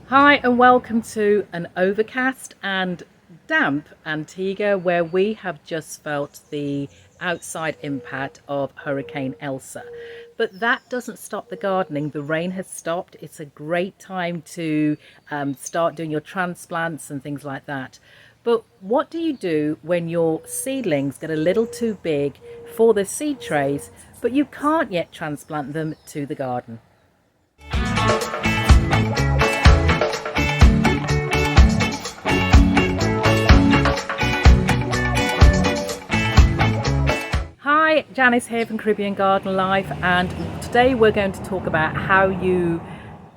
Hi and welcome to an overcast and damp Antigua where we have just felt the outside impact of Hurricane Elsa. But that doesn't stop the gardening. The rain has stopped. It's a great time to start doing your transplants and things like that. But what do you do when your seedlings get a little too big for the seed trays, but you can't yet transplant them to the garden? Hi, Janice here from Caribbean Garden Life, and today we're going to talk about how you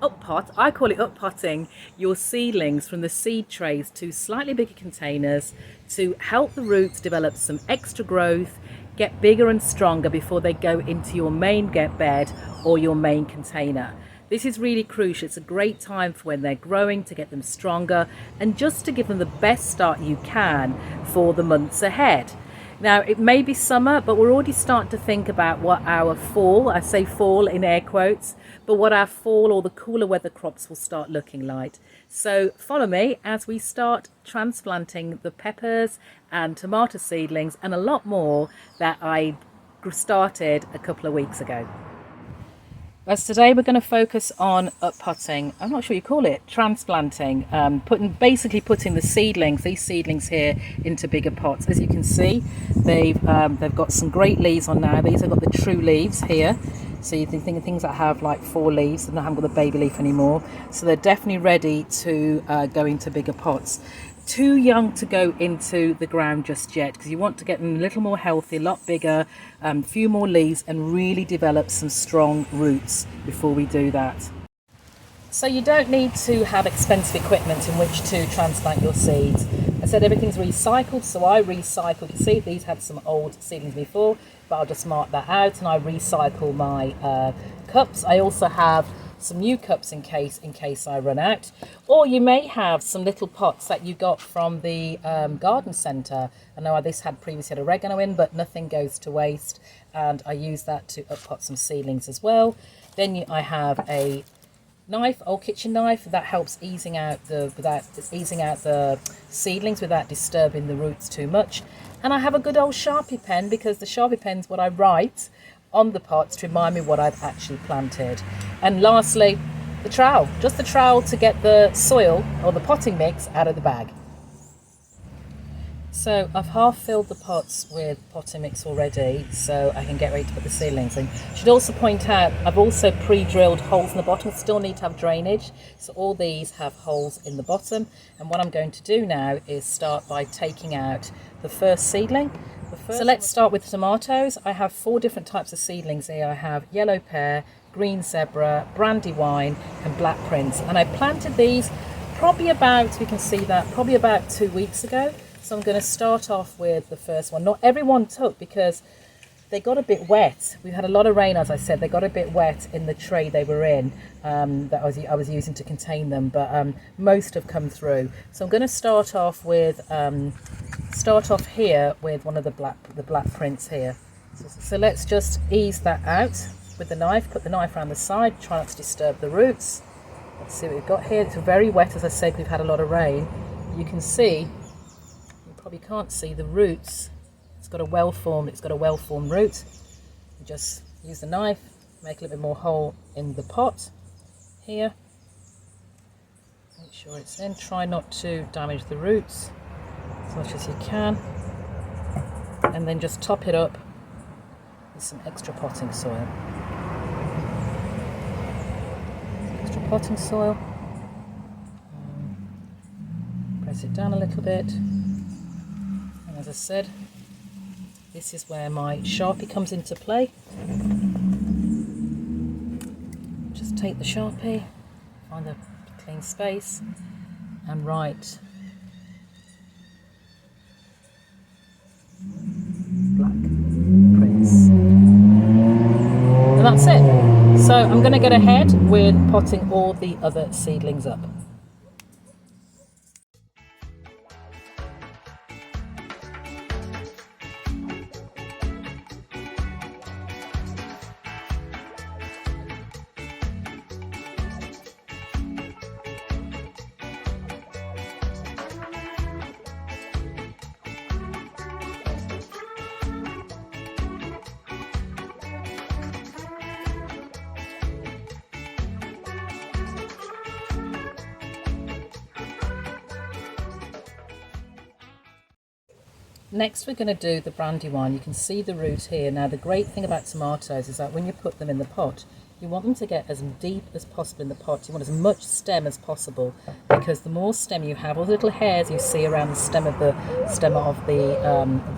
uppot, I call it uppotting, your seedlings from the seed trays to slightly bigger containers to help the roots develop some extra growth, get bigger and stronger before they go into your main bed or your main container. This is really crucial. It's a great time for when they're growing to get them stronger and just to give them the best start you can for the months ahead. Now, it may be summer, but we're already starting to think about what our fall, I say fall in air quotes, but what our fall or the cooler weather crops will start looking like. So follow me as we start transplanting the peppers and tomato seedlings and a lot more that I started a couple of weeks ago. As today we're going to focus on uppotting. I'm not sure you call it transplanting. Basically putting the seedlings, these seedlings here, into bigger pots. As you can see, they've got some great leaves on now. These have got the true leaves here. So you think of things that have like 4 leaves and not haven't got the baby leaf anymore. So they're definitely ready to go into bigger pots. Too young to go into the ground just yet because you want to get them a little more healthy, a lot bigger, a few more leaves and really develop some strong roots before we do that. So you don't need to have expensive equipment in which to transplant your seeds. I said everything's recycled, so I recycled. You see, these had some old seedlings before, but I'll just mark that out and I recycle my cups. I also have some new cups in case I run out, or you may have some little pots that you got from the garden centre. I know this had previously had oregano in, but nothing goes to waste, and I use that to uppot some seedlings as well. Then I have a knife, old kitchen knife, that helps easing out the seedlings without disturbing the roots too much. And I have a good old Sharpie pen because the Sharpie pen's what I write on the pots to remind me what I've actually planted. And lastly, the trowel, just the trowel to get the soil or the potting mix out of the bag. So I've half filled the pots with potting mix already, so I can get ready to put the seedlings in. Should also point out I've also pre-drilled holes in the bottom. Still need to have drainage, so all these have holes in the bottom. And what I'm going to do now is start by taking out the first seedling. So let's start with tomatoes. I have 4 different types of seedlings here. I have yellow pear, green zebra, brandywine and black prince. And I planted these probably about 2 weeks ago. So I'm going to start off with the first one. Not everyone took because they got a bit wet. We had a lot of rain, as I said. They got a bit wet in the tray they were in that I was using to contain them, but most have come through. So I'm going to start off here with one of the black prints here. So let's just ease that out with the knife. Put the knife around the side. Try not to disturb the roots. Let's see what we've got here. It's very wet, as I said. We've had a lot of rain. You can see. Probably can't see the roots. It's got a well-formed root. You just use the knife, make a little bit more hole in the pot here. Make sure it's in. Try not to damage the roots as much as you can. And then just top it up with some extra potting soil. Extra potting soil. Press it down a little bit. As I said, this is where my Sharpie comes into play. Just take the Sharpie, find a clean space and write black prints. And that's it. So I'm going to get ahead with potting all the other seedlings up. Next we're going to do the Brandywine. You can see the root here. Now the great thing about tomatoes is that when you put them in the pot, you want them to get as deep as possible in the pot. You want as much stem as possible, because the more stem you have, all the little hairs you see around the stem of the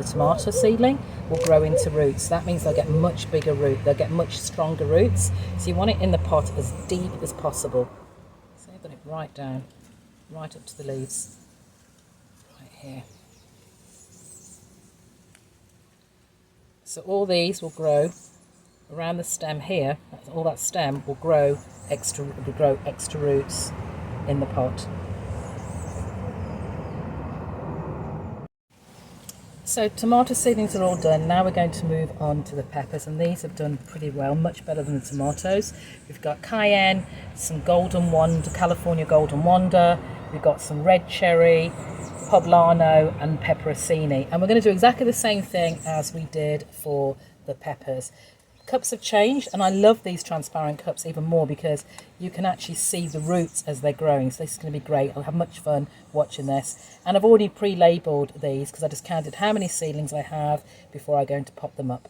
tomato seedling will grow into roots. That means they'll get much bigger root. They'll get much stronger roots. So you want it in the pot as deep as possible. So I've got it right down, right up to the leaves, right here. So all these will grow around the stem here. All that stem will grow extra roots in the pot. So tomato seedlings are all done. Now we're going to move on to the peppers, and these have done pretty well, much better than the tomatoes. We've got cayenne, some golden wonder, California golden wonder. We've got some red cherry, poblano and pepperoncini, and we're going to do exactly the same thing as we did for the peppers. Cups have changed, and I love these transparent cups even more because you can actually see the roots as they're growing. So this is going to be great. I'll have much fun watching this, and I've already pre-labelled these because I just counted how many seedlings I have before I go to pop them up.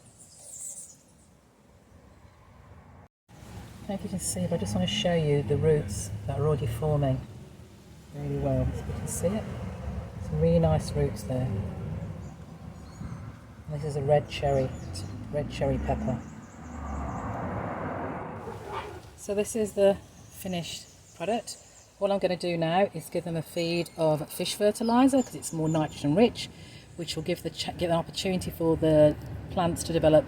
I don't know if you can see, but I just want to show you the roots that are already forming really well, so you can see it. Some really nice roots there. And this is a red cherry pepper. So this is the finished product. What I'm going to do now is give them a feed of fish fertilizer because it's more nitrogen rich, which will give an opportunity for the plants to develop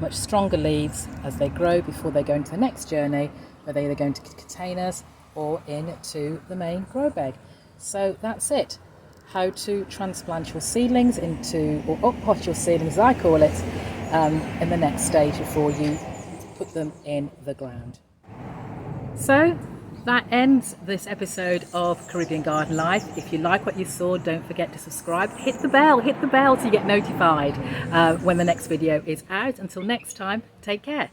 much stronger leaves as they grow before they go into the next journey, where they either go into containers or into the main grow bag. So that's it. How to transplant your seedlings into, or up-pot your seedlings as I call it, in the next stage before you put them in the ground. So that ends this episode of Caribbean Garden Life. If you like what you saw, don't forget to subscribe. Hit the bell so you get notified when the next video is out. Until next time, take care.